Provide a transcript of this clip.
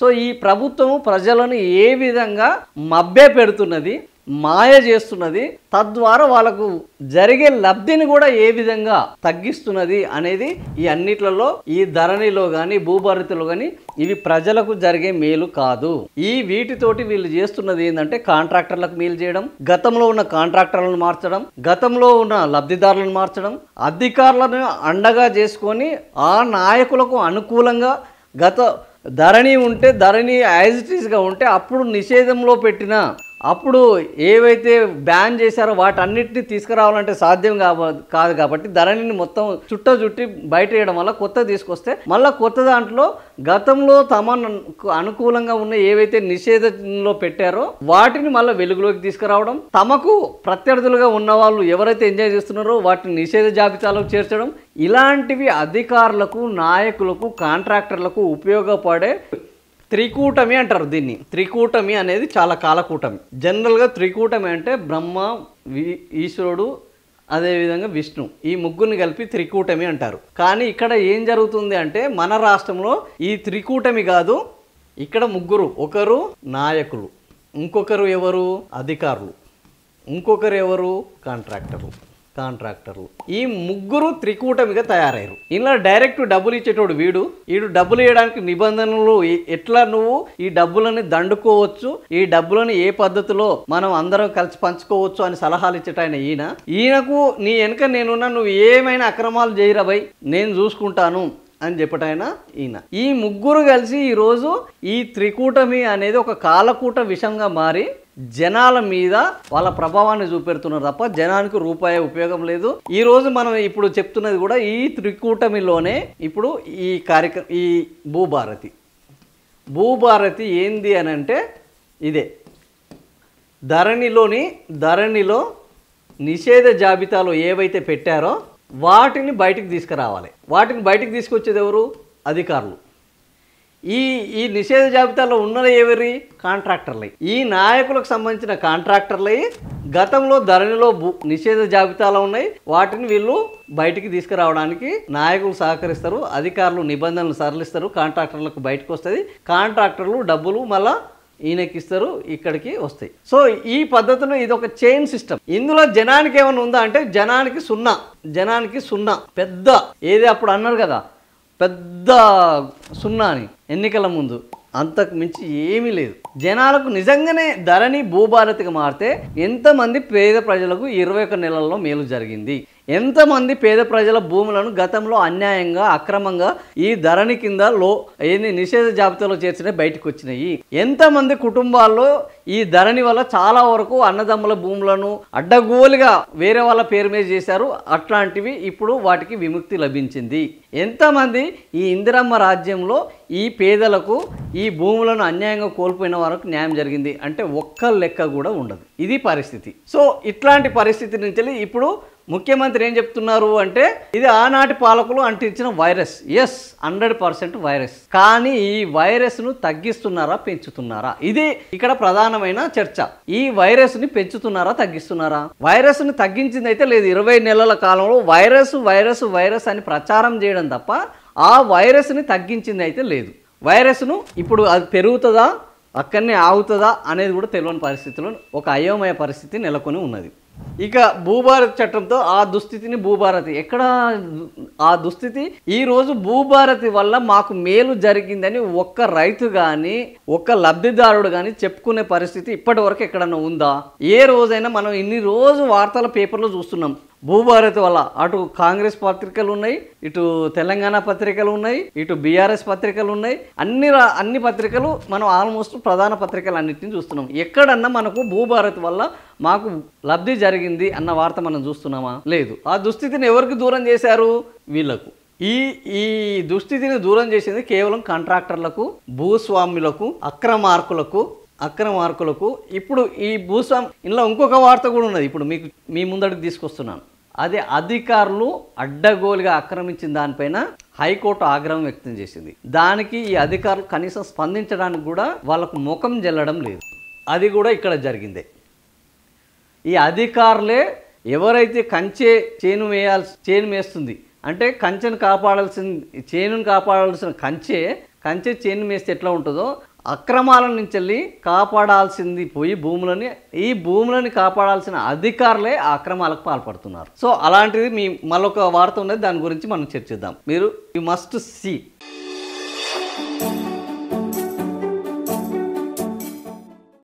So ఈ ప్రభుత్వం ప్రజలను ఏ విధంగా మభ్య పెడుతున్నది, మాయ చేస్తున్నది, తద్వారా వాళ్ళకు జరిగే లబ్ధిని కూడా ఏ విధంగా తగ్గిస్తున్నది అనేది ఈ అన్నిట్లలో, ఈ ధరణిలో కానీ భూభారతిలో కానీ ఇవి ప్రజలకు జరిగే మేలు కాదు. ఈ వీటితోటి వీళ్ళు చేస్తున్నది ఏంటంటే కాంట్రాక్టర్లకు మేలు చేయడం, గతంలో ఉన్న కాంట్రాక్టర్లను మార్చడం, గతంలో ఉన్న లబ్ధిదారులను మార్చడం, అధికారులను అండగా చేసుకొని ఆ నాయకులకు అనుకూలంగా గత ధరణి ఉంటే ధరణి యాజ్ ఇట్ ఈస్గా ఉంటే అప్పుడు నిషేధంలో పెట్టిన అప్పుడు ఏవైతే బ్యాన్ చేశారో వాటన్నిటిని తీసుకురావాలంటే సాధ్యం కాదు కాబట్టి ధరణిని మొత్తం చుట్టి బయట వేయడం వల్ల కొత్త తీసుకొస్తే మళ్ళీ కొత్త దాంట్లో గతంలో తమ అనుకూలంగా ఉన్న ఏవైతే నిషేధంలో పెట్టారో వాటిని మళ్ళీ వెలుగులోకి తీసుకురావడం, తమకు ప్రత్యర్థులుగా ఉన్న వాళ్ళు ఎవరైతే ఎంజాయ్ చేస్తున్నారో వాటిని నిషేధ జాబితాలోకి చేర్చడం, ఇలాంటివి అధికారులకు, నాయకులకు, కాంట్రాక్టర్లకు ఉపయోగపడే త్రికూటమి అంటారు. దీన్ని త్రికూటమి అనేది చాలా కాలకూటమి. జనరల్గా త్రికూటమి అంటే బ్రహ్మ, ఈశ్వరుడు, అదేవిధంగా విష్ణు, ఈ ముగ్గురిని కలిపి త్రికూటమి అంటారు. కానీ ఇక్కడ ఏం జరుగుతుంది అంటే మన రాష్ట్రంలో ఈ త్రికూటమి కాదు, ఇక్కడ ముగ్గురు, ఒకరు నాయకులు, ఇంకొకరు ఎవరు అధికారులు, ఇంకొకరు ఎవరు కాంట్రాక్టర్లు. ఈ ముగ్గురు త్రికూటమిగా తయారయ్యారు. ఇలా డైరెక్ట్ డబ్బులు ఇచ్చేటోడు వీడు డబ్బులు ఇవ్వడానికి నిబంధనలు, ఎట్లా నువ్వు ఈ డబ్బులని దండుకోవచ్చు, ఈ డబ్బులని ఏ పద్ధతిలో మనం అందరం కలిసి పంచుకోవచ్చు అని సలహాలు ఇచ్చేటాయన ఈయనకు నీ వెనక నేనున్నా, నువ్వు ఏమైనా అక్రమాలు చేయరా భయ్, నేను చూసుకుంటాను అని చెప్పటాయన ఈయన. ఈ ముగ్గురు కలిసి ఈరోజు ఈ త్రికూటమి అనేది ఒక కాలకూట విషంగా మారి జనాల మీద వాళ్ళ ప్రభావాన్ని చూపెడుతున్నారు తప్ప జనానికి రూపాయి ఉపయోగం లేదు. ఈ రోజు మనం ఇప్పుడు చెప్తున్నది కూడా ఈ త్రికూటమిలోనే. ఇప్పుడు ఈ భూభారతి ఏంది అని అంటే ఇదే ధరణిలో నిషేధ జాబితాలో ఏవైతే పెట్టారో వాటిని బయటికి తీసుకురావాలి. వాటిని బయటికి తీసుకొచ్చేది ఎవరు? అధికారులు. ఈ నిషేధ జాబితాలో ఉన్నది ఎవరి? కాంట్రాక్టర్లే. ఈ నాయకులకు సంబంధించిన కాంట్రాక్టర్లే గతంలో ధరణిలో నిషేధ జాబితాలో ఉన్నాయి, వాటిని వీళ్ళు బయటికి తీసుకురావడానికి నాయకులు సహకరిస్తారు, అధికారులు నిబంధనలు సరళిస్తారు, కాంట్రాక్టర్లకు బయటకు వస్తుంది, కాంట్రాక్టర్లు డబ్బులు మళ్ళా ఈయనకిస్తారు, ఇక్కడికి వస్తాయి. సో ఈ పద్ధతిలో ఇది ఒక చైన్ సిస్టమ్. ఇందులో జనానికి ఏమైనా ఉందా అంటే జనానికి సున్నా. పెద్ద ఏది అప్పుడు అన్నారు కదా, పెద్ద సున్నా అని ఎన్నికల ముందు, అంతకు మించి ఏమీ లేదు. జనాలకు నిజంగానే ధరణి భూభారతిగా మారితే ఎంతమంది పేద ప్రజలకు 21 నెలల్లో మేలు జరిగింది, ఎంతమంది పేద ప్రజల భూములను గతంలో అన్యాయంగా అక్రమంగా ఈ ధరణి కింద నిషేధ జాబితాలో చేర్చిన బయటకు వచ్చినాయి, ఎంతమంది కుటుంబాల్లో ఈ ధరణి వల్ల చాలా వరకు అన్నదమ్ముల భూములను అడ్డగోలుగా వేరే వాళ్ళ పేరు మీద చేశారు, అట్లాంటివి ఇప్పుడు వాటికి విముక్తి లభించింది. ఎంతమంది ఈ ఇందిరమ్మ రాజ్యంలో ఈ పేదలకు ఈ భూములను అన్యాయంగా కోల్పోయిన వరకు న్యాయం జరిగింది అంటే ఒక్క లెక్క కూడా ఉండదు. ఇది పరిస్థితి. సో ఇట్లాంటి పరిస్థితి నుంచి ఇప్పుడు ముఖ్యమంత్రి ఏం చెప్తున్నారు అంటే ఇది ఆనాటి పాలకులు అంటించిన వైరస్. Yes, 100% virus. కానీ ఈ వైరస్ను తగ్గిస్తున్నారా పెంచుతున్నారా? ఇది ఇక్కడ ప్రధానమైన చర్చ. ఈ వైరస్ని పెంచుతున్నారా తగ్గిస్తున్నారా? వైరస్ని తగ్గించింది అయితే లేదు. 20 నెలల కాలంలో వైరస్ అని ప్రచారం చేయడం తప్ప ఆ వైరస్ని తగ్గించింది అయితే లేదు. వైరస్ను ఇప్పుడు అది పెరుగుతుందా అక్కడనే ఆగుతుందా అనేది కూడా తెలియని పరిస్థితిలో ఒక అయోమయ పరిస్థితి నెలకొని ఉన్నది. ఇక భూభారతి చట్టంతో ఆ దుస్థితిని భూభారతి ఎక్కడ ఆ దుస్థితి ఈరోజు భూభారతి వల్ల మాకు మేలు జరిగిందని ఒక్క రైతు కానీ ఒక్క లబ్ధిదారుడు కానీ చెప్పుకునే పరిస్థితి ఇప్పటి వరకు ఎక్కడన్నా ఉందా? ఏ రోజైనా మనం ఇన్ని రోజు వార్తల పేపర్లో చూస్తున్నాం భూభారతి వల్ల అటు కాంగ్రెస్ పత్రికలు ఉన్నాయి, ఇటు తెలంగాణ పత్రికలు ఉన్నాయి, ఇటు బీఆర్ఎస్ పత్రికలు ఉన్నాయి, అన్ని పత్రికలు మనం ఆల్మోస్ట్ ప్రధాన పత్రికలు అన్నింటినీ చూస్తున్నాం. ఎక్కడన్నా మనకు భూభారతి వల్ల మాకు లబ్ధి జరిగింది అన్న వార్త మనం చూస్తున్నామా? లేదు. ఆ దుస్థితిని ఎవరికి దూరం చేశారు? వీళ్లకు. ఈ దుస్థితిని దూరం చేసింది కేవలం కాంట్రాక్టర్లకు, భూస్వాములకు, అక్రమార్కులకు. ఇప్పుడు ఈ భూస్వామి ఇందులో ఇంకొక వార్త కూడా ఉన్నది, ఇప్పుడు మీ ముందడికి తీసుకొస్తున్నాను. అదే అధికారులు అడ్డగోలుగా ఆక్రమించిన దానిపైన హైకోర్టు ఆగ్రహం వ్యక్తం చేసింది. దానికి ఈ అధికారులు కనీసం స్పందించడానికి కూడా వాళ్ళకు ముఖం జల్లడం లేదు. అది కూడా ఇక్కడ జరిగిందే. ఈ అధికారులే ఎవరైతే కంచే చేను మేస్తుంది అంటే కంచెను కాపాడాల్సిన చేనును కాపాడాల్సిన కంచె చేను మేస్తే ఎట్లా ఉంటుందో అక్రమాల నుంచి వెళ్ళి కాపాడాల్సింది పోయి ఈ భూములని కాపాడాల్సిన అధికారులే ఆ అక్రమాలకు పాల్పడుతున్నారు. సో అలాంటిది మళ్ళొక వార్త ఉన్నది, దాని గురించి మనం చర్చిద్దాం. మీరు యు మస్ట్ సీ.